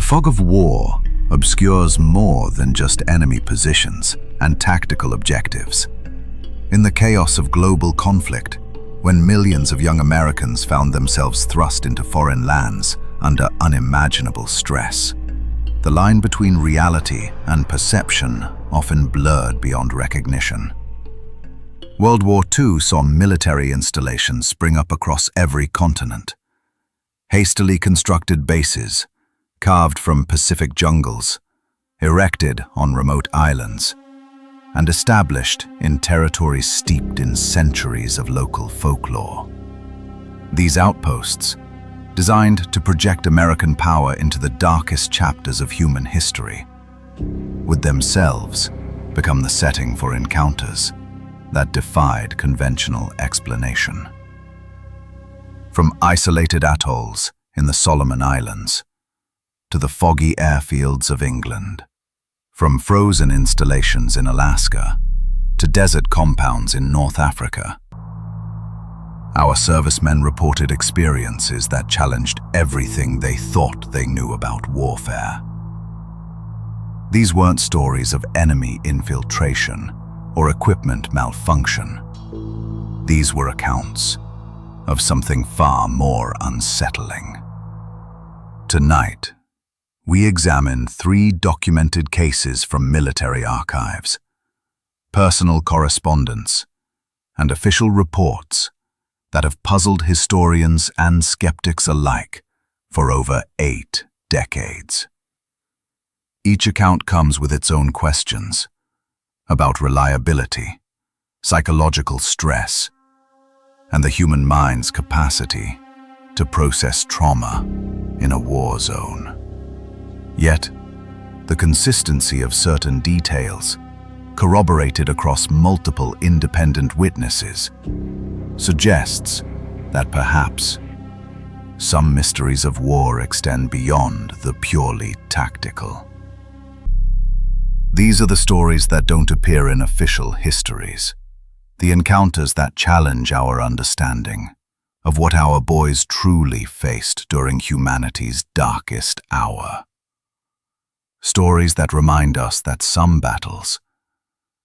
The fog of war obscures more than just enemy positions and tactical objectives. In the chaos of global conflict, when millions of young Americans found themselves thrust into foreign lands under unimaginable stress, the line between reality and perception often blurred beyond recognition. World War II saw military installations spring up across every continent. Hastily constructed bases, carved from Pacific jungles, erected on remote islands, and established in territories steeped in centuries of local folklore. These outposts, designed to project American power into the darkest chapters of human history, would themselves become the setting for encounters that defied conventional explanation. From isolated atolls in the Solomon Islands to the foggy airfields of England, from frozen installations in Alaska to desert compounds in North Africa, our servicemen reported experiences that challenged everything they thought they knew about warfare. These weren't stories of enemy infiltration or equipment malfunction. These were accounts of something far more unsettling. Tonight, we examine 3 documented cases from military archives, personal correspondence, and official reports that have puzzled historians and skeptics alike for over 8 decades. Each account comes with its own questions about reliability, psychological stress, and the human mind's capacity to process trauma in a war zone. Yet, the consistency of certain details, corroborated across multiple independent witnesses, suggests that perhaps some mysteries of war extend beyond the purely tactical. These are the stories that don't appear in official histories, the encounters that challenge our understanding of what our boys truly faced during humanity's darkest hour. Stories that remind us that some battles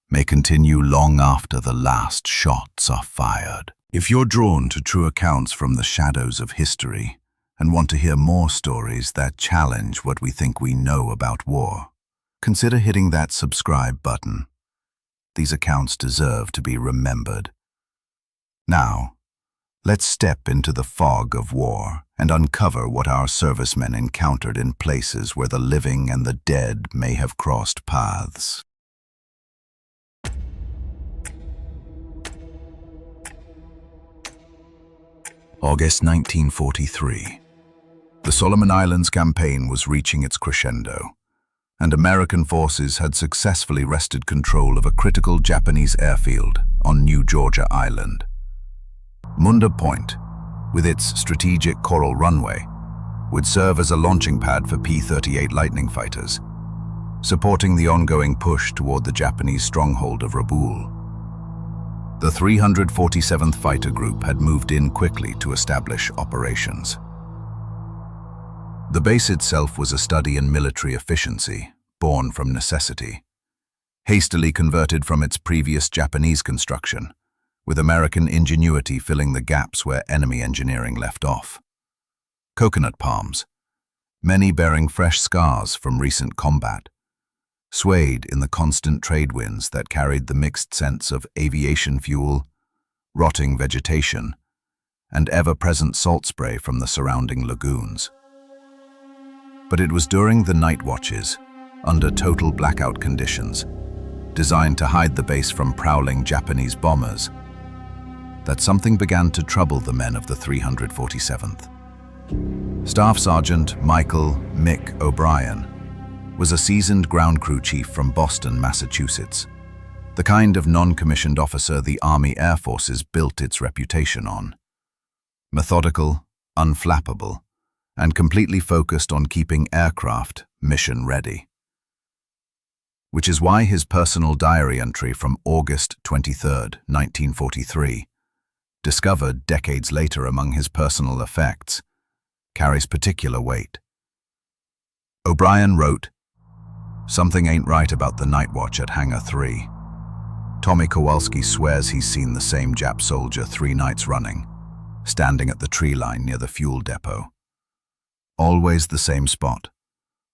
may continue long after the last shots are fired. If you're drawn to true accounts from the shadows of history and want to hear more stories that challenge what we think we know about war, consider hitting that subscribe button. These accounts deserve to be remembered. Now, let's step into the fog of war and uncover what our servicemen encountered in places where the living and the dead may have crossed paths. August 1943. The Solomon Islands campaign was reaching its crescendo, and American forces had successfully wrested control of a critical Japanese airfield on New Georgia Island. Munda Point, with its strategic coral runway, would serve as a launching pad for P-38 Lightning fighters, supporting the ongoing push toward the Japanese stronghold of Rabaul. The 347th Fighter Group had moved in quickly to establish operations. The base itself was a study in military efficiency, born from necessity, hastily converted from its previous Japanese construction, with American ingenuity filling the gaps where enemy engineering left off. Coconut palms, many bearing fresh scars from recent combat, swayed in the constant trade winds that carried the mixed scents of aviation fuel, rotting vegetation, and ever-present salt spray from the surrounding lagoons. But it was during the night watches, under total blackout conditions, designed to hide the base from prowling Japanese bombers, that something began to trouble the men of the 347th. Staff Sergeant Michael Mick O'Brien was a seasoned ground crew chief from Boston, Massachusetts, the kind of non-commissioned officer the Army Air Forces built its reputation on. Methodical, unflappable, and completely focused on keeping aircraft mission-ready. Which is why his personal diary entry from August 23, 1943, discovered decades later among his personal effects, carries particular weight. O'Brien wrote, "Something ain't right about the night watch at Hangar 3. Tommy Kowalski swears he's seen the same Jap soldier 3 nights running, standing at the tree line near the fuel depot. Always the same spot,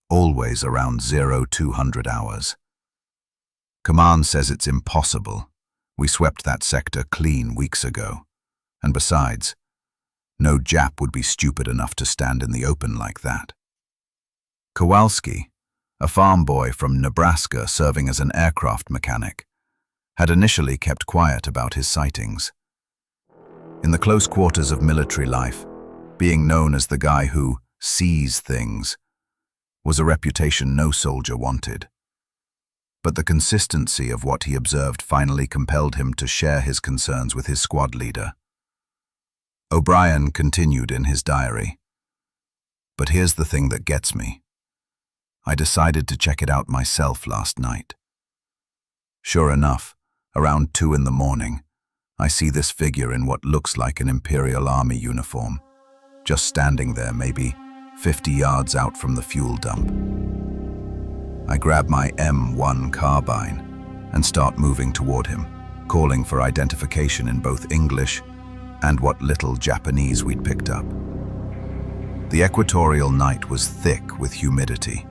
always around 0200 hours. Command says it's impossible. We swept that sector clean weeks ago. And besides, no Jap would be stupid enough to stand in the open like that." Kowalski, a farm boy from Nebraska serving as an aircraft mechanic, had initially kept quiet about his sightings. In the close quarters of military life, being known as the guy who sees things was a reputation no soldier wanted. But the consistency of what he observed finally compelled him to share his concerns with his squad leader. O'Brien continued in his diary, "But here's the thing that gets me. I decided to check it out myself last night. Sure enough, around 2 in the morning, I see this figure in what looks like an Imperial Army uniform, just standing there maybe 50 yards out from the fuel dump. I grab my M1 carbine and start moving toward him, calling for identification in both English and what little Japanese we'd picked up. The equatorial night was thick with humidity,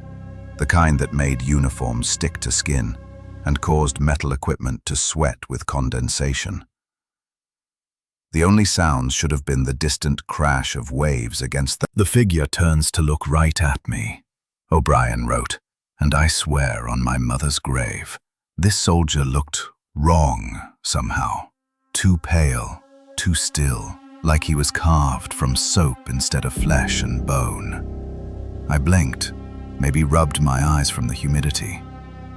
the kind that made uniforms stick to skin and caused metal equipment to sweat with condensation. The only sounds should have been the distant crash of waves against the figure turns to look right at me," O'Brien wrote, "and I swear on my mother's grave, this soldier looked wrong somehow. Too pale, too still, like he was carved from soap instead of flesh and bone. I blinked, maybe rubbed my eyes from the humidity,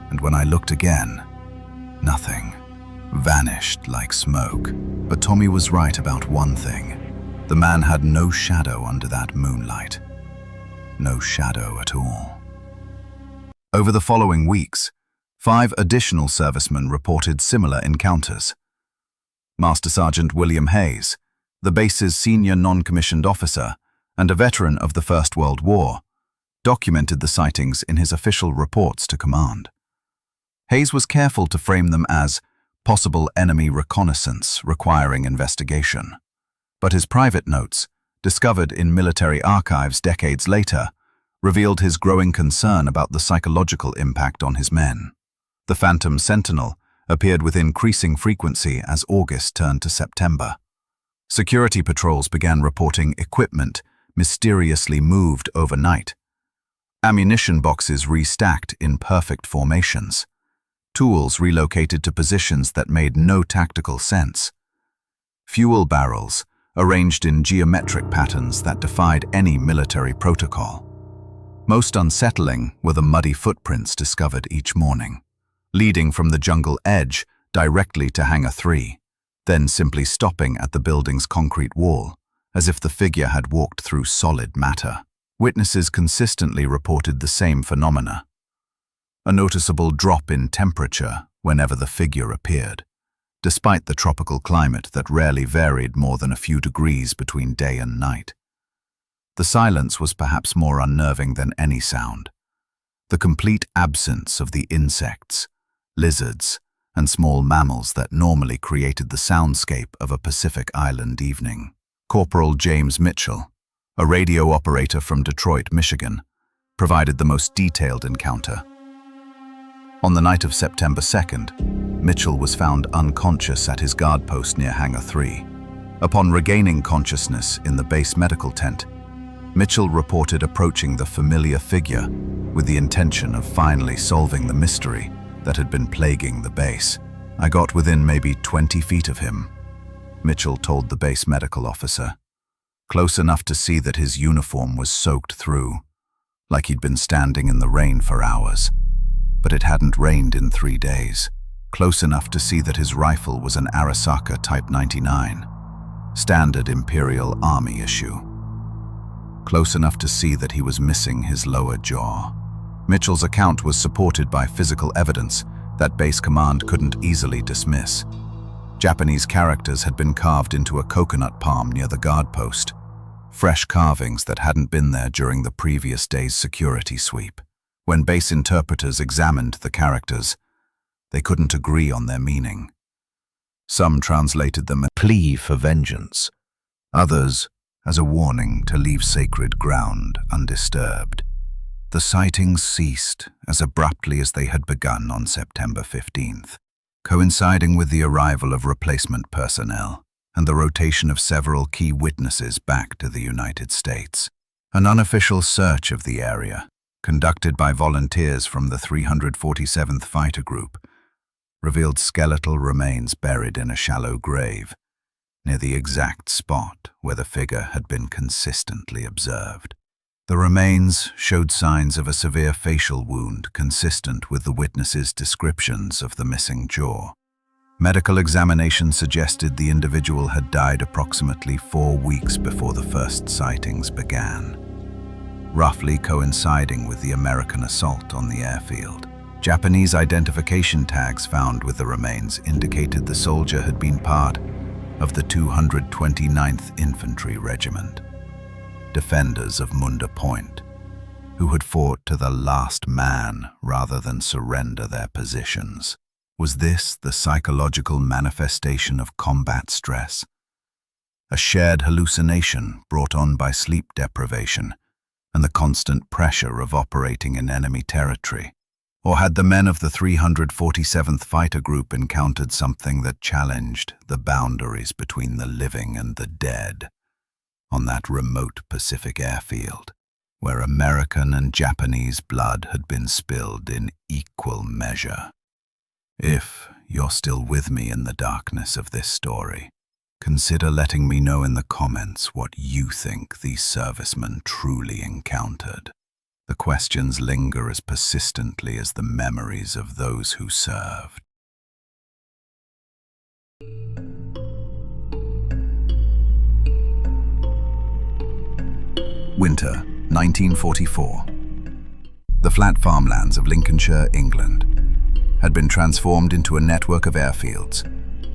and when I looked again, nothing. Vanished like smoke. But Tommy was right about one thing. The man had no shadow under that moonlight. No shadow at all." Over the following weeks, 5 additional servicemen reported similar encounters. Master Sergeant William Hayes, the base's senior non-commissioned officer and a veteran of the First World War, documented the sightings in his official reports to command. Hayes was careful to frame them as possible enemy reconnaissance requiring investigation. But his private notes, discovered in military archives decades later, revealed his growing concern about the psychological impact on his men. The phantom Sentinel appeared with increasing frequency as August turned to September. Security patrols began reporting equipment mysteriously moved overnight. Ammunition boxes restacked in perfect formations. Tools relocated to positions that made no tactical sense. Fuel barrels arranged in geometric patterns that defied any military protocol. Most unsettling were the muddy footprints discovered each morning, leading from the jungle edge directly to Hangar 3, then simply stopping at the building's concrete wall, as if the figure had walked through solid matter. Witnesses consistently reported the same phenomena. A noticeable drop in temperature whenever the figure appeared, despite the tropical climate that rarely varied more than a few degrees between day and night. The silence was perhaps more unnerving than any sound. The complete absence of the insects, lizards, and small mammals that normally created the soundscape of a Pacific Island evening. Corporal James Mitchell, a radio operator from Detroit, Michigan, provided the most detailed encounter. On the night of September 2nd, Mitchell was found unconscious at his guard post near Hangar 3. Upon regaining consciousness in the base medical tent, Mitchell reported approaching the familiar figure with the intention of finally solving the mystery that had been plaguing the base. "I got within maybe 20 feet of him," Mitchell told the base medical officer. "Close enough to see that his uniform was soaked through, like he'd been standing in the rain for hours. But it hadn't rained in 3 days. Close enough to see that his rifle was an Arisaka Type 99, standard Imperial Army issue. Close enough to see that he was missing his lower jaw." Mitchell's account was supported by physical evidence that base command couldn't easily dismiss. Japanese characters had been carved into a coconut palm near the guard post. fresh carvings that hadn't been there during the previous day's security sweep. When base interpreters examined the characters, they couldn't agree on their meaning. Some translated them as a plea for vengeance, others as a warning to leave sacred ground undisturbed. The sightings ceased as abruptly as they had begun on September 15th, coinciding with the arrival of replacement personnel and the rotation of several key witnesses back to the United States. An unofficial search of the area, conducted by volunteers from the 347th Fighter Group, revealed skeletal remains buried in a shallow grave, near the exact spot where the figure had been consistently observed. The remains showed signs of a severe facial wound consistent with the witnesses' descriptions of the missing jaw. Medical examination suggested the individual had died approximately 4 weeks before the first sightings began, roughly coinciding with the American assault on the airfield. Japanese identification tags found with the remains indicated the soldier had been part of the 229th Infantry Regiment, defenders of Munda Point, who had fought to the last man rather than surrender their positions. Was this the psychological manifestation of combat stress? A shared hallucination brought on by sleep deprivation and the constant pressure of operating in enemy territory? Or had the men of the 347th Fighter Group encountered something that challenged the boundaries between the living and the dead on that remote Pacific airfield, where American and Japanese blood had been spilled in equal measure? If you're still with me in the darkness of this story, consider letting me know in the comments what you think these servicemen truly encountered. The questions linger as persistently as the memories of those who served. Winter, 1944. The flat farmlands of Lincolnshire, England, had been transformed into a network of airfields,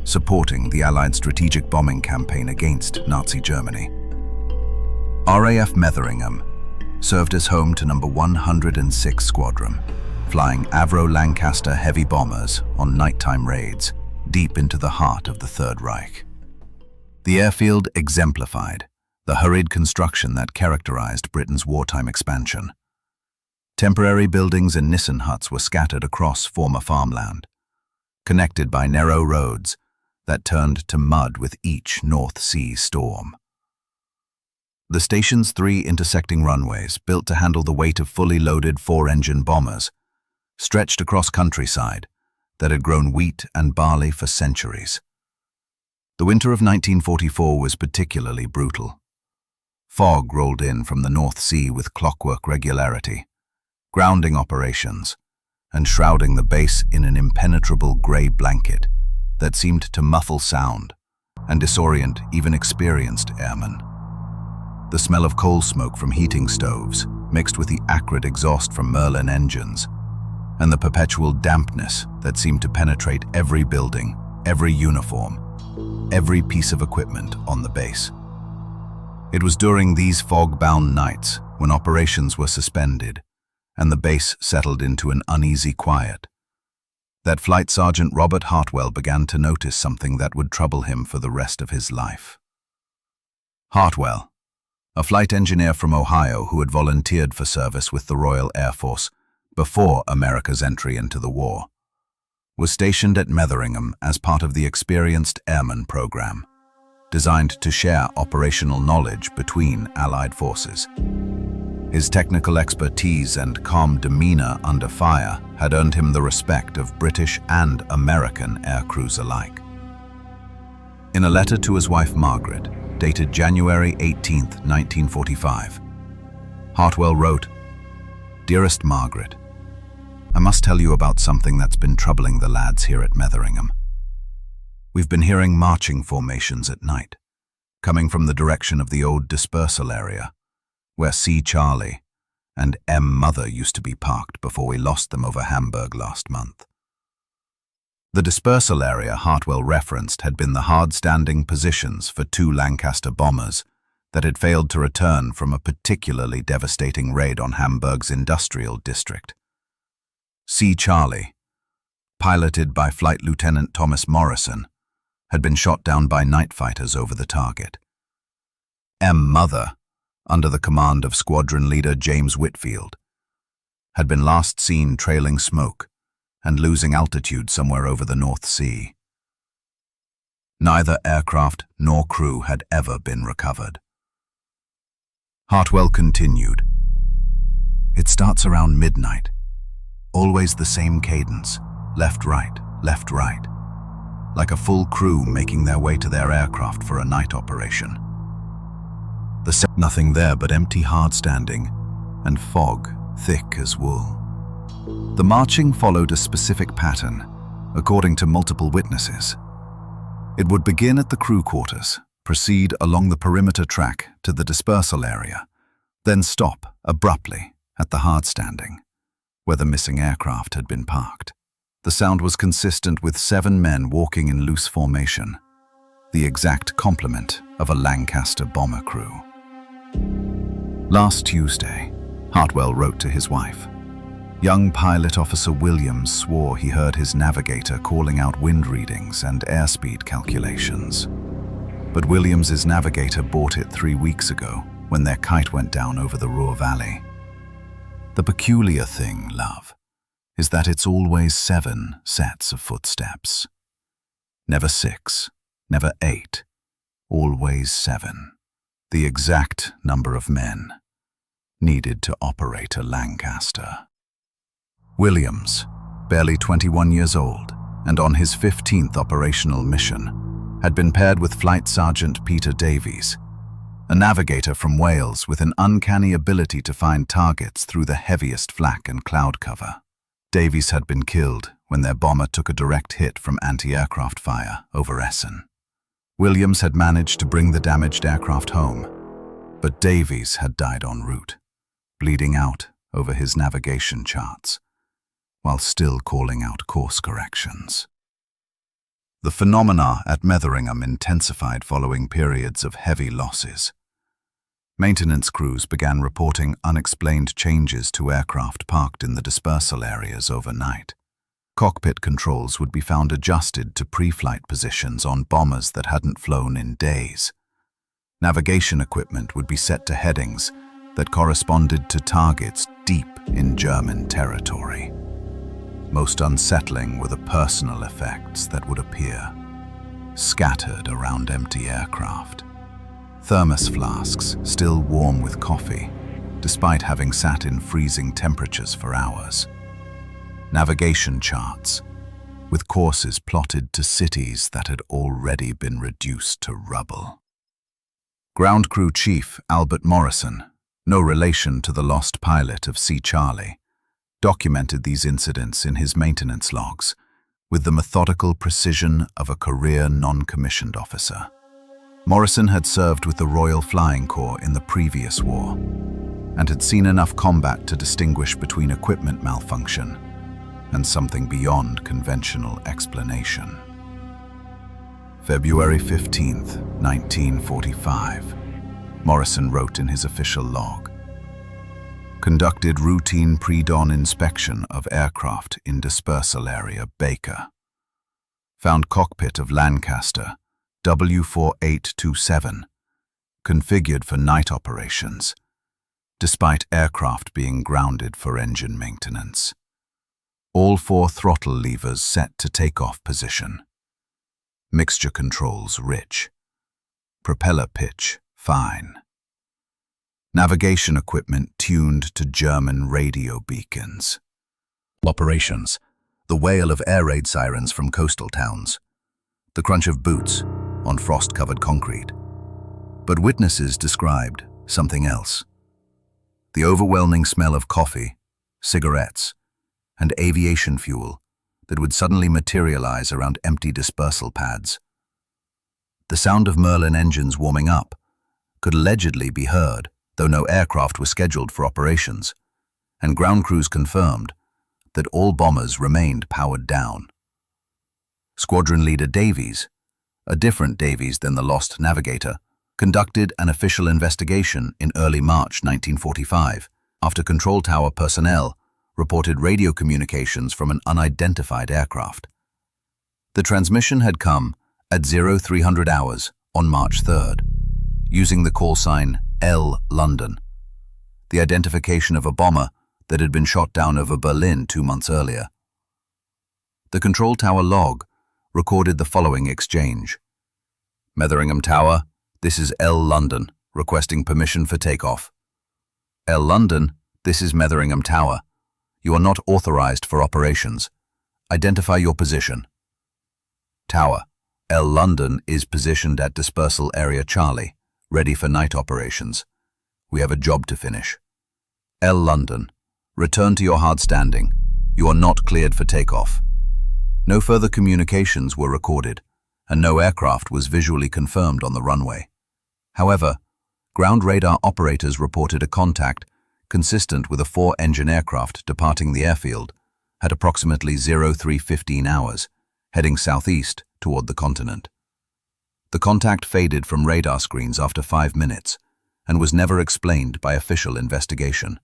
supporting the Allied strategic bombing campaign against Nazi Germany. RAF Metheringham served as home to No. 106 Squadron, flying Avro Lancaster heavy bombers on nighttime raids deep into the heart of the Third Reich. The airfield exemplified the hurried construction that characterized Britain's wartime expansion. Temporary buildings and Nissen huts were scattered across former farmland, connected by narrow roads that turned to mud with each North Sea storm. The station's 3 intersecting runways, built to handle the weight of fully loaded 4-engine bombers, stretched across countryside that had grown wheat and barley for centuries. The winter of 1944 was particularly brutal. Fog rolled in from the North Sea with clockwork regularity, grounding operations, and shrouding the base in an impenetrable grey blanket that seemed to muffle sound and disorient even experienced airmen. The smell of coal smoke from heating stoves, mixed with the acrid exhaust from Merlin engines, and the perpetual dampness that seemed to penetrate every building, every uniform, every piece of equipment on the base. It was during these fog-bound nights, when operations were suspended and the base settled into an uneasy quiet, that Flight Sergeant Robert Hartwell began to notice something that would trouble him for the rest of his life. Hartwell, a flight engineer from Ohio who had volunteered for service with the Royal Air Force before America's entry into the war, was stationed at Metheringham as part of the Experienced Airmen program, designed to share operational knowledge between Allied forces. His technical expertise and calm demeanor under fire had earned him the respect of British and American aircrews alike. In a letter to his wife Margaret, dated January 18, 1945, Hartwell wrote, "Dearest Margaret, I must tell you about something that's been troubling the lads here at Metheringham. We've been hearing marching formations at night, coming from the direction of the old dispersal area, where C. Charlie and M. Mother used to be parked before we lost them over Hamburg last month." The dispersal area Hartwell referenced had been the hard-standing positions for 2 Lancaster bombers that had failed to return from a particularly devastating raid on Hamburg's industrial district. Sea Charlie, piloted by Flight Lieutenant Thomas Morrison, had been shot down by night fighters over the target. Mother, under the command of squadron leader James Whitfield, had been last seen trailing smoke and losing altitude somewhere over the North Sea. Neither aircraft nor crew had ever been recovered. Hartwell continued. It starts around midnight. Always the same cadence, left, right, like a full crew making their way to their aircraft for a night operation. Nothing there but empty hardstanding and fog thick as wool. The marching followed a specific pattern, according to multiple witnesses. It would begin at the crew quarters, proceed along the perimeter track to the dispersal area, then stop abruptly at the hardstanding, where the missing aircraft had been parked. The sound was consistent with 7 men walking in loose formation, the exact complement of a Lancaster bomber crew. Last Tuesday, Hartwell wrote to his wife. Young Pilot Officer Williams swore he heard his navigator calling out wind readings and airspeed calculations. But Williams's navigator bought it 3 weeks ago when their kite went down over the Ruhr Valley. The peculiar thing, love, is that it's always 7 sets of footsteps. Never 6, never 8, always 7. The exact number of men needed to operate a Lancaster. Williams, barely 21 years old and on his 15th operational mission, had been paired with Flight Sergeant Peter Davies, a navigator from Wales with an uncanny ability to find targets through the heaviest flak and cloud cover. Davies had been killed when their bomber took a direct hit from anti-aircraft fire over Essen. Williams had managed to bring the damaged aircraft home, but Davies had died en route, bleeding out over his navigation charts, while still calling out course corrections. The phenomena at Metheringham intensified following periods of heavy losses. Maintenance crews began reporting unexplained changes to aircraft parked in the dispersal areas overnight. Cockpit controls would be found adjusted to pre-flight positions on bombers that hadn't flown in days. Navigation equipment would be set to headings that corresponded to targets deep in German territory. Most unsettling were the personal effects that would appear, scattered around empty aircraft. Thermos flasks still warm with coffee, despite having sat in freezing temperatures for hours. Navigation charts, with courses plotted to cities that had already been reduced to rubble. Ground Crew Chief Albert Morrison, no relation to the lost pilot of Sea Charlie, documented these incidents in his maintenance logs with the methodical precision of a career non-commissioned officer. Morrison had served with the Royal Flying Corps in the previous war and had seen enough combat to distinguish between equipment malfunction and something beyond conventional explanation. February 15th, 1945, Morrison wrote in his official log. Conducted routine pre-dawn inspection of aircraft in dispersal area Baker. Found cockpit of Lancaster W4827 configured for night operations, despite aircraft being grounded for engine maintenance. All 4 throttle levers set to takeoff position. Mixture controls rich. Propeller pitch fine. Navigation equipment tuned to German radio beacons. Operations. The wail of air raid sirens from coastal towns. The crunch of boots on frost-covered concrete. But witnesses described something else. The overwhelming smell of coffee, cigarettes, and aviation fuel that would suddenly materialize around empty dispersal pads. The sound of Merlin engines warming up could allegedly be heard, though no aircraft were scheduled for operations, and ground crews confirmed that all bombers remained powered down. Squadron leader Davies, a different Davies than the lost navigator, conducted an official investigation in early March 1945 after control tower personnel reported radio communications from an unidentified aircraft. The transmission had come at 0300 hours on March 3rd, using the call sign L London, the identification of a bomber that had been shot down over Berlin 2 months earlier. The control tower log recorded the following exchange. Metheringham Tower, this is L London, requesting permission for takeoff. L London, this is Metheringham Tower. You are not authorized for operations. Identify your position. Tower, L London is positioned at Dispersal Area Charlie, ready for night operations. We have a job to finish. L London, return to your hard standing. You are not cleared for takeoff. No further communications were recorded, and no aircraft was visually confirmed on the runway. However, ground radar operators reported a contact consistent with a 4-engine aircraft departing the airfield at approximately 0315 hours, heading southeast toward the continent. The contact faded from radar screens after 5 minutes and was never explained by official investigation.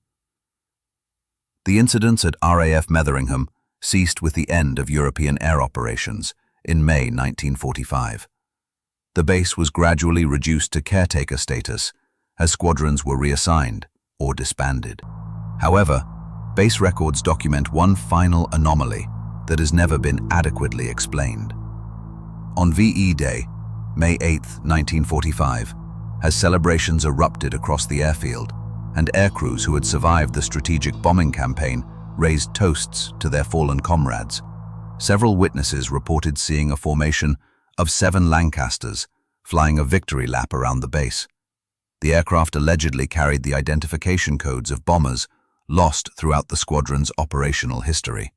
The incidents at RAF Metheringham ceased with the end of European air operations in May 1945. The base was gradually reduced to caretaker status as squadrons were reassigned or disbanded. However, base records document one final anomaly that has never been adequately explained. On VE Day, May 8, 1945, as celebrations erupted across the airfield, and aircrews who had survived the strategic bombing campaign raised toasts to their fallen comrades, several witnesses reported seeing a formation of 7 Lancasters flying a victory lap around the base. The aircraft allegedly carried the identification codes of bombers lost throughout the squadron's operational history,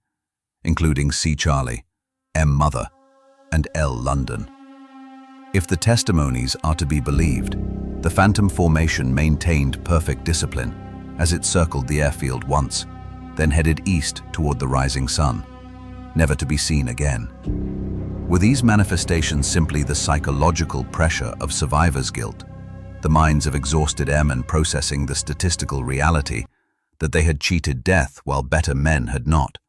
including C Charlie, M Mother, and L London. If the testimonies are to be believed, the Phantom formation maintained perfect discipline as it circled the airfield once, then headed east toward the rising sun, never to be seen again. Were these manifestations simply the psychological pressure of survivor's guilt, the minds of exhausted airmen processing the statistical reality that they had cheated death while better men had not?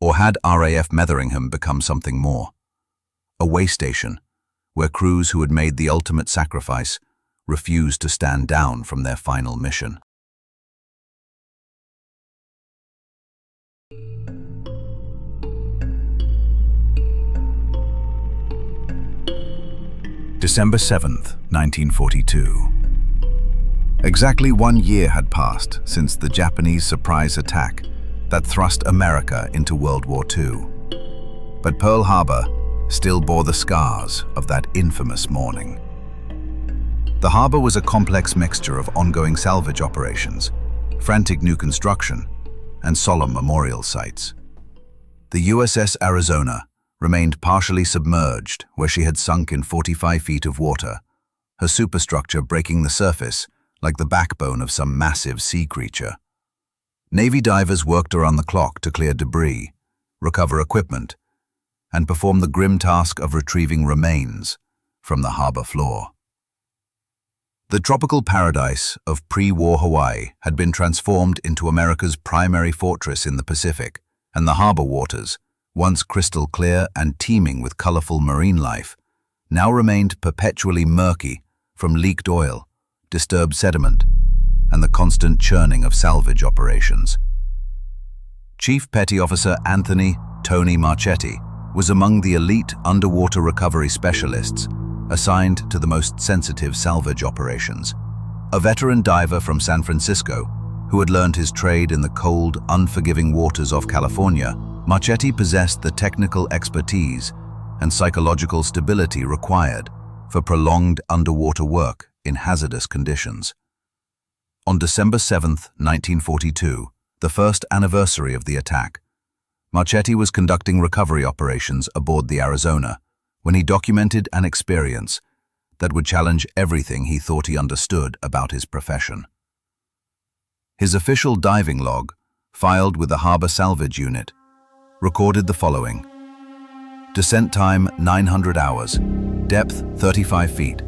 Or had RAF Metheringham become something more? A way station where crews who had made the ultimate sacrifice refused to stand down from their final mission. December 7th, 1942. Exactly 1 year had passed since the Japanese surprise attack that thrust America into World War II. But Pearl Harbor still bore the scars of that infamous morning. The harbor was a complex mixture of ongoing salvage operations, frantic new construction, and solemn memorial sites. The USS Arizona remained partially submerged where she had sunk in 45 feet of water, her superstructure breaking the surface like the backbone of some massive sea creature. Navy divers worked around the clock to clear debris, recover equipment, and perform the grim task of retrieving remains from the harbor floor. The tropical paradise of pre-war Hawaii had been transformed into America's primary fortress in the Pacific, and the harbor waters, once crystal clear and teeming with colorful marine life, now remained perpetually murky from leaked oil, disturbed sediment, and the constant churning of salvage operations. Chief Petty Officer Anthony "Tony" Marchetti was among the elite underwater recovery specialists assigned to the most sensitive salvage operations. A veteran diver from San Francisco who had learned his trade in the cold, unforgiving waters of California, Marchetti possessed the technical expertise and psychological stability required for prolonged underwater work in hazardous conditions. On December 7, 1942, the first anniversary of the attack, Marchetti was conducting recovery operations aboard the Arizona when he documented an experience that would challenge everything he thought he understood about his profession. His official diving log, filed with the Harbor Salvage Unit, recorded the following: descent time 900 hours, depth 35 feet,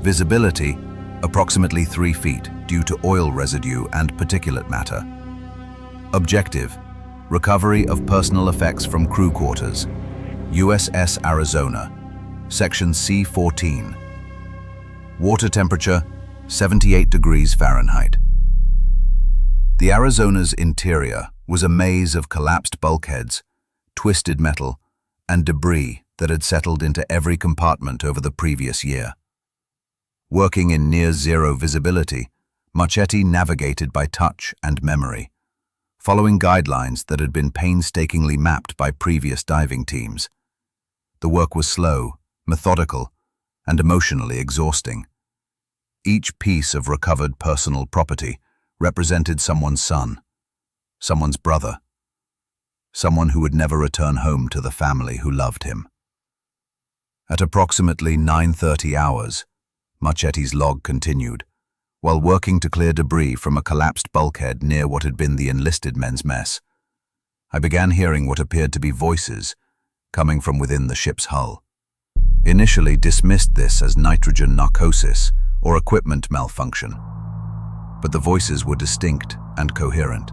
Visibility, approximately 3 feet due to oil residue and particulate matter. Objective, recovery of personal effects from crew quarters, USS Arizona, Section C-14. Water temperature, 78 degrees Fahrenheit. The Arizona's interior was a maze of collapsed bulkheads, twisted metal, and debris that had settled into every compartment over the previous year. Working in near-zero visibility, Marchetti navigated by touch and memory, following guidelines that had been painstakingly mapped by previous diving teams. The work was slow, methodical, and emotionally exhausting. Each piece of recovered personal property represented someone's son, someone's brother, someone who would never return home to the family who loved him. At approximately 9:30 hours, Marchetti's log continued, while working to clear debris from a collapsed bulkhead near what had been the enlisted men's mess. I began hearing what appeared to be voices coming from within the ship's hull. Initially dismissed this as nitrogen narcosis or equipment malfunction, but the voices were distinct and coherent.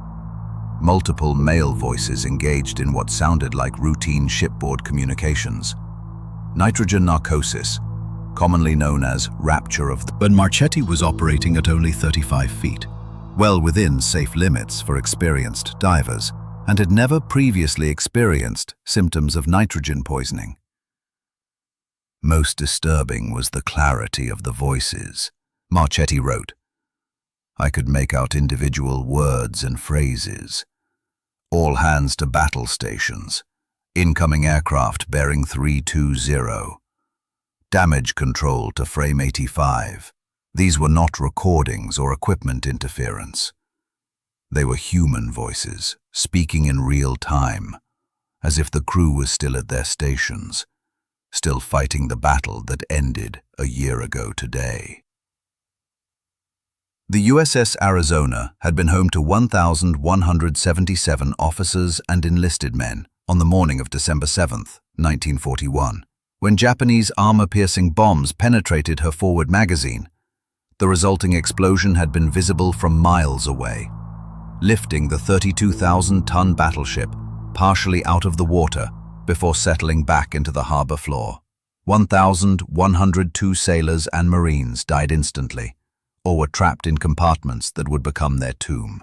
Multiple male voices engaged in what sounded like routine shipboard communications. Nitrogen narcosis, commonly known as rapture of the... But Marchetti was operating at only 35 feet, well within safe limits for experienced divers, and had never previously experienced symptoms of nitrogen poisoning. Most disturbing was the clarity of the voices, Marchetti wrote. I could make out individual words and phrases. All hands to battle stations. Incoming aircraft bearing 320. Damage control to frame 85. These were not recordings or equipment interference. They were human voices, speaking in real time, as if the crew was still at their stations, still fighting the battle that ended a year ago today. The USS Arizona had been home to 1,177 officers and enlisted men on the morning of December 7, 1941, when Japanese armor-piercing bombs penetrated her forward magazine. The resulting explosion had been visible from miles away, lifting the 32,000-ton battleship partially out of the water before settling back into the harbor floor. 1,102 sailors and Marines died instantly, or were trapped in compartments that would become their tomb.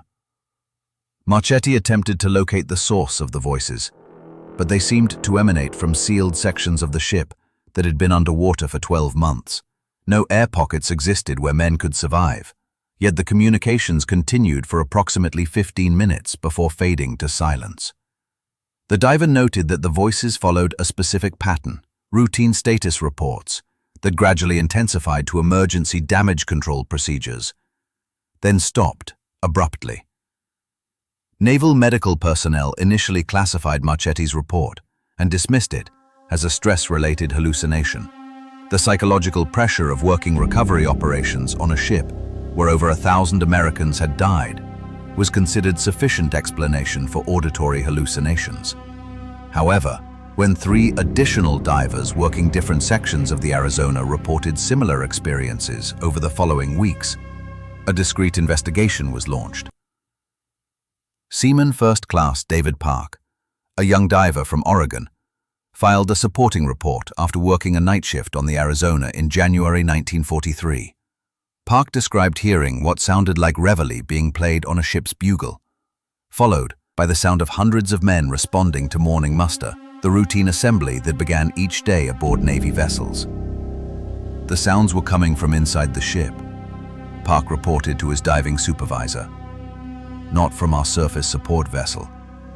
Marchetti attempted to locate the source of the voices, but they seemed to emanate from sealed sections of the ship that had been underwater for 12 months. No air pockets existed where men could survive, yet the communications continued for approximately 15 minutes before fading to silence. The diver noted that the voices followed a specific pattern, routine status reports, that gradually intensified to emergency damage control procedures, then stopped abruptly. Naval medical personnel initially classified Marchetti's report and dismissed it as a stress-related hallucination. The psychological pressure of working recovery operations on a ship where over 1,000 Americans had died was considered sufficient explanation for auditory hallucinations. However, when 3 additional divers working different sections of the Arizona reported similar experiences over the following weeks, a discreet investigation was launched. Seaman First Class David Park, a young diver from Oregon, filed a supporting report after working a night shift on the Arizona in January 1943. Park described hearing what sounded like reveille being played on a ship's bugle, followed by the sound of hundreds of men responding to morning muster, the routine assembly that began each day aboard Navy vessels. The sounds were coming from inside the ship, Park reported to his diving supervisor. Not from our surface support vessel,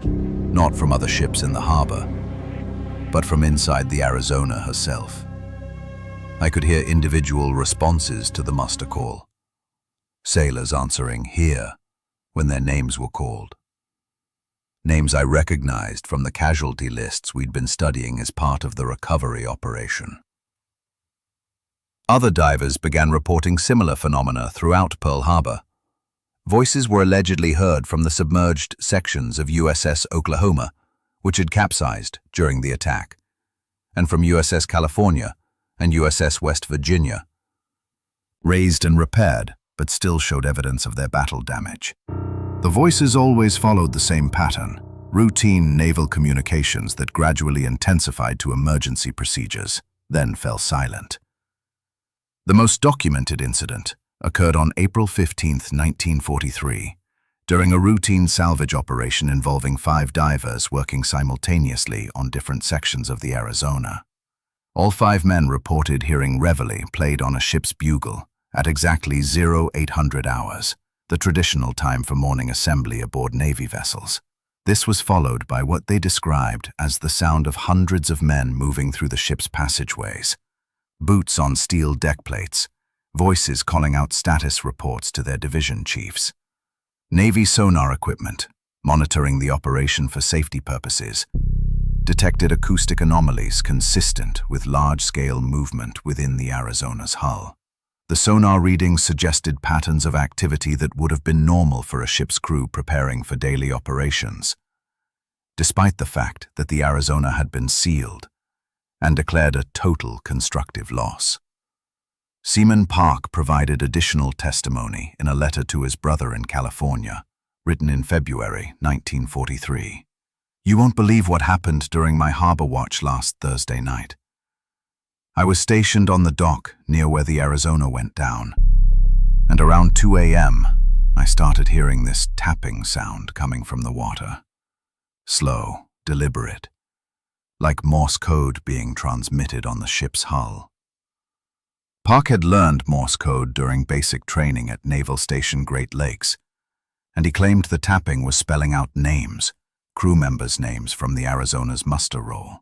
not from other ships in the harbor, but from inside the Arizona herself. I could hear individual responses to the muster call, sailors answering "here" when their names were called. Names I recognized from the casualty lists we'd been studying as part of the recovery operation. Other divers began reporting similar phenomena throughout Pearl Harbor. Voices were allegedly heard from the submerged sections of USS Oklahoma, which had capsized during the attack, and from USS California and USS West Virginia. raised and repaired, but still showed evidence of their battle damage. The voices always followed the same pattern, routine naval communications that gradually intensified to emergency procedures, then fell silent. The most documented incident occurred on April 15, 1943, during a routine salvage operation involving 5 divers working simultaneously on different sections of the Arizona. All 5 men reported hearing reveille played on a ship's bugle at exactly 0800 hours, the traditional time for morning assembly aboard Navy vessels. This was followed by what they described as the sound of hundreds of men moving through the ship's passageways, boots on steel deck plates, voices calling out status reports to their division chiefs. Navy sonar equipment, monitoring the operation for safety purposes, detected acoustic anomalies consistent with large-scale movement within the Arizona's hull. The sonar readings suggested patterns of activity that would have been normal for a ship's crew preparing for daily operations, despite the fact that the Arizona had been sealed and declared a total constructive loss. Seaman Park provided additional testimony in a letter to his brother in California, written in February 1943. "You won't believe what happened during my harbor watch last Thursday night. I was stationed on the dock near where the Arizona went down, and around 2 a.m. I started hearing this tapping sound coming from the water. Slow, deliberate, like Morse code being transmitted on the ship's hull." Park had learned Morse code during basic training at Naval Station Great Lakes, and he claimed the tapping was spelling out names, crew members' names from the Arizona's muster roll.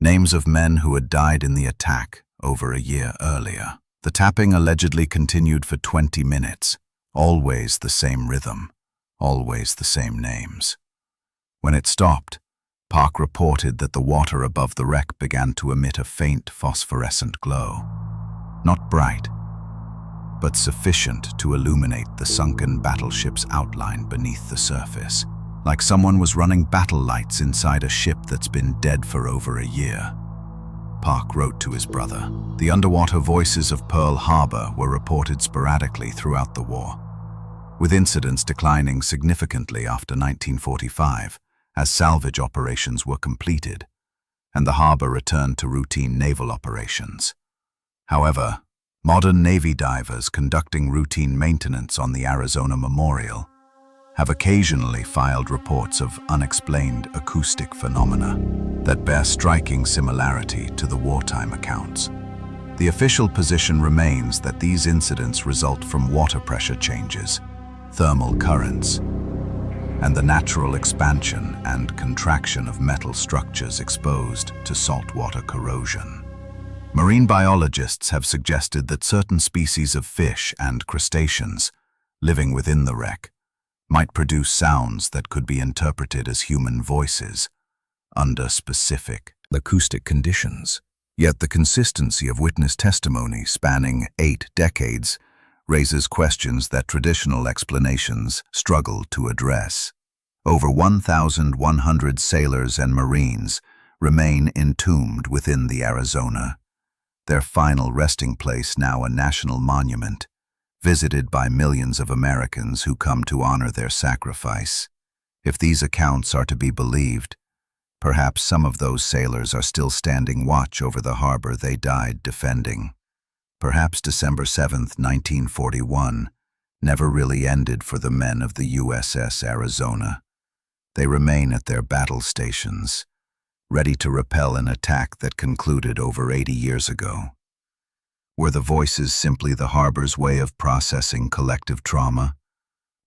Names of men who had died in the attack over a year earlier. The tapping allegedly continued for 20 minutes, always the same rhythm, always the same names. When it stopped, Park reported that the water above the wreck began to emit a faint phosphorescent glow. Not bright, but sufficient to illuminate the sunken battleship's outline beneath the surface, like someone was running battle lights inside a ship that's been dead for over a year. Park wrote to his brother. The underwater voices of Pearl Harbor were reported sporadically throughout the war, with incidents declining significantly after 1945 as salvage operations were completed and the harbor returned to routine naval operations. However, modern Navy divers conducting routine maintenance on the Arizona Memorial have occasionally filed reports of unexplained acoustic phenomena that bear striking similarity to the wartime accounts. The official position remains that these incidents result from water pressure changes, thermal currents, and the natural expansion and contraction of metal structures exposed to saltwater corrosion. Marine biologists have suggested that certain species of fish and crustaceans living within the wreck might produce sounds that could be interpreted as human voices under specific acoustic conditions. Yet the consistency of witness testimony spanning 8 decades raises questions that traditional explanations struggle to address. Over 1,100 sailors and Marines remain entombed within the Arizona, their final resting place now a national monument, visited by millions of Americans who come to honor their sacrifice. If these accounts are to be believed, perhaps some of those sailors are still standing watch over the harbor they died defending. Perhaps December 7, 1941, never really ended for the men of the USS Arizona. They remain at their battle stations, ready to repel an attack that concluded over 80 years ago. Were the voices simply the harbor's way of processing collective trauma?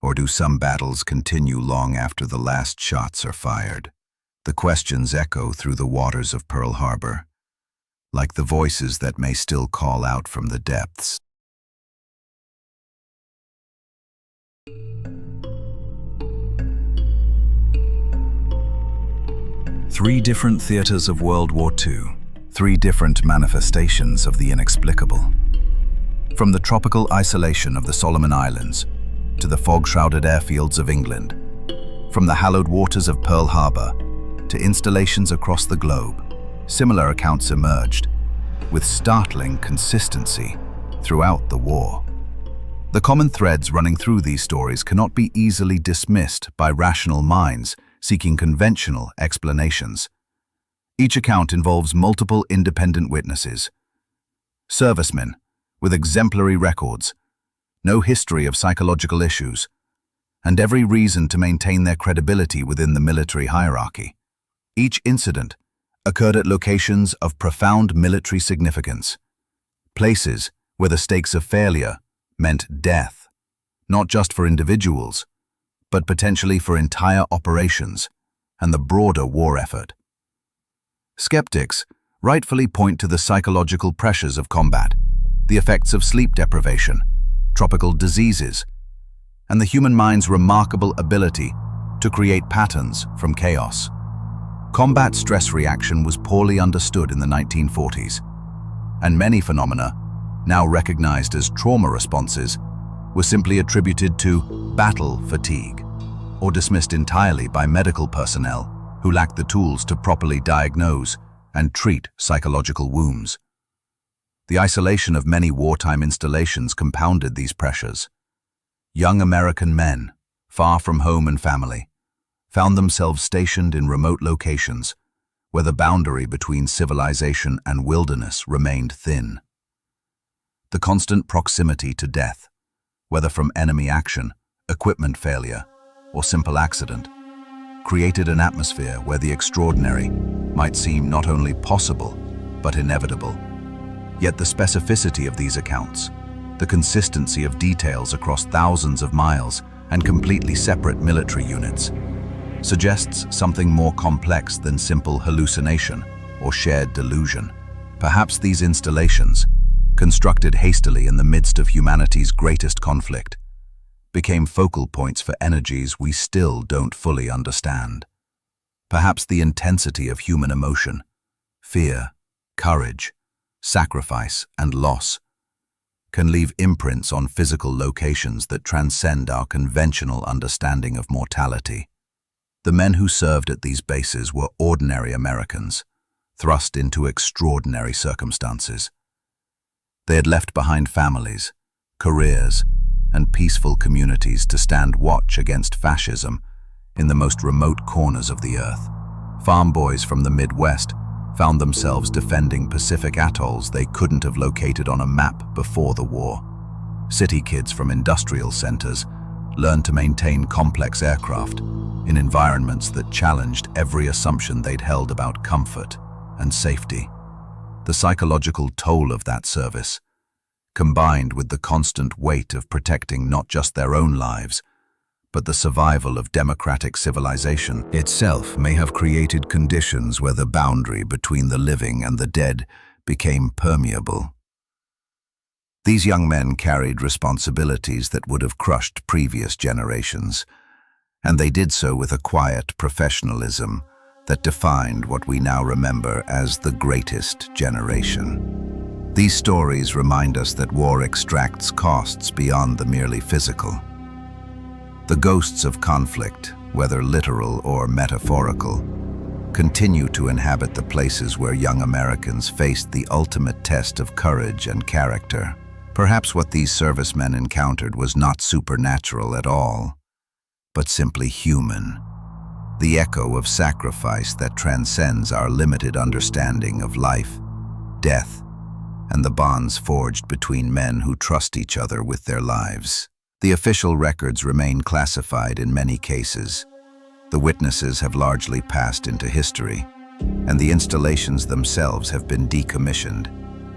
Or do some battles continue long after the last shots are fired? The questions echo through the waters of Pearl Harbor, like the voices that may still call out from the depths. Three different theaters of World War II, 3 different manifestations of the inexplicable. From the tropical isolation of the Solomon Islands to the fog-shrouded airfields of England, from the hallowed waters of Pearl Harbor to installations across the globe, similar accounts emerged, with startling consistency, throughout the war. The common threads running through these stories cannot be easily dismissed by rational minds seeking conventional explanations. Each account involves multiple independent witnesses, servicemen with exemplary records, no history of psychological issues, and every reason to maintain their credibility within the military hierarchy. Each incident occurred at locations of profound military significance, places where the stakes of failure meant death, not just for individuals, but potentially for entire operations and the broader war effort. Skeptics rightfully point to the psychological pressures of combat, the effects of sleep deprivation, tropical diseases, and the human mind's remarkable ability to create patterns from chaos. Combat stress reaction was poorly understood in the 1940s, and many phenomena, now recognized as trauma responses, were simply attributed to battle fatigue, or dismissed entirely by medical personnel who lacked the tools to properly diagnose and treat psychological wounds. The isolation of many wartime installations compounded these pressures. Young American men, far from home and family, found themselves stationed in remote locations where the boundary between civilization and wilderness remained thin. The constant proximity to death, whether from enemy action, equipment failure, or simple accident, created an atmosphere where the extraordinary might seem not only possible, but inevitable. Yet the specificity of these accounts, the consistency of details across thousands of miles and completely separate military units, suggests something more complex than simple hallucination or shared delusion. Perhaps these installations, constructed hastily in the midst of humanity's greatest conflict, became focal points for energies we still don't fully understand. Perhaps the intensity of human emotion, fear, courage, sacrifice, and loss, can leave imprints on physical locations that transcend our conventional understanding of mortality. The men who served at these bases were ordinary Americans, thrust into extraordinary circumstances. They had left behind families, careers, and peaceful communities to stand watch against fascism in the most remote corners of the earth. Farm boys from the Midwest found themselves defending Pacific atolls they couldn't have located on a map before the war. City kids from industrial centers learned to maintain complex aircraft in environments that challenged every assumption they'd held about comfort and safety. The psychological toll of that service, combined with the constant weight of protecting not just their own lives, but the survival of democratic civilization itself, may have created conditions where the boundary between the living and the dead became permeable. These young men carried responsibilities that would have crushed previous generations, and they did so with a quiet professionalism that defined what we now remember as the greatest generation. These stories remind us that war extracts costs beyond the merely physical. The ghosts of conflict, whether literal or metaphorical, continue to inhabit the places where young Americans faced the ultimate test of courage and character. Perhaps what these servicemen encountered was not supernatural at all, but simply human, the echo of sacrifice that transcends our limited understanding of life, death, and the bonds forged between men who trust each other with their lives. The official records remain classified in many cases. The witnesses have largely passed into history, and the installations themselves have been decommissioned,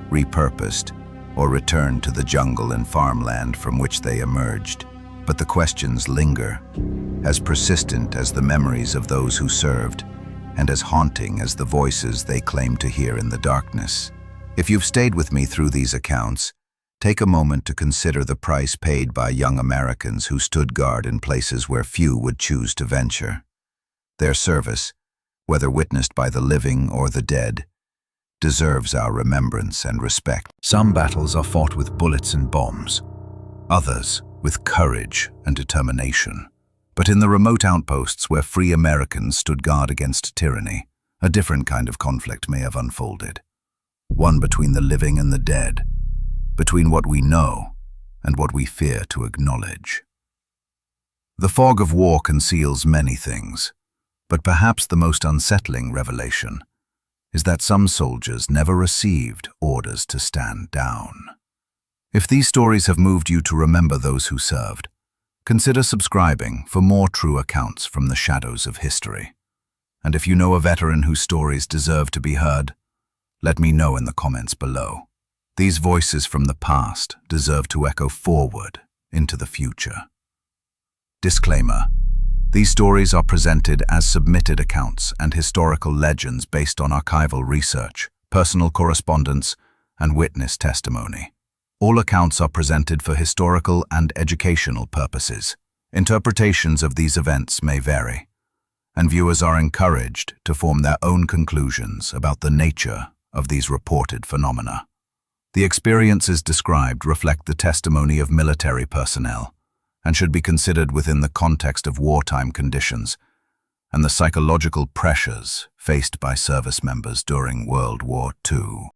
repurposed, or returned to the jungle and farmland from which they emerged. But the questions linger, as persistent as the memories of those who served, and as haunting as the voices they claim to hear in the darkness. If you've stayed with me through these accounts, take a moment to consider the price paid by young Americans who stood guard in places where few would choose to venture. Their service, whether witnessed by the living or the dead, deserves our remembrance and respect. Some battles are fought with bullets and bombs, others with courage and determination. But in the remote outposts where free Americans stood guard against tyranny, a different kind of conflict may have unfolded. One between the living and the dead, between what we know and what we fear to acknowledge. The fog of war conceals many things, but perhaps the most unsettling revelation is that some soldiers never received orders to stand down. If these stories have moved you to remember those who served, consider subscribing for more true accounts from the shadows of history. And if you know a veteran whose stories deserve to be heard, let me know in the comments below. These voices from the past deserve to echo forward into the future. Disclaimer: these stories are presented as submitted accounts and historical legends based on archival research, personal correspondence, and witness testimony. All accounts are presented for historical and educational purposes. Interpretations of these events may vary, and viewers are encouraged to form their own conclusions about the nature of these reported phenomena. The experiences described reflect the testimony of military personnel and should be considered within the context of wartime conditions and the psychological pressures faced by service members during World War II.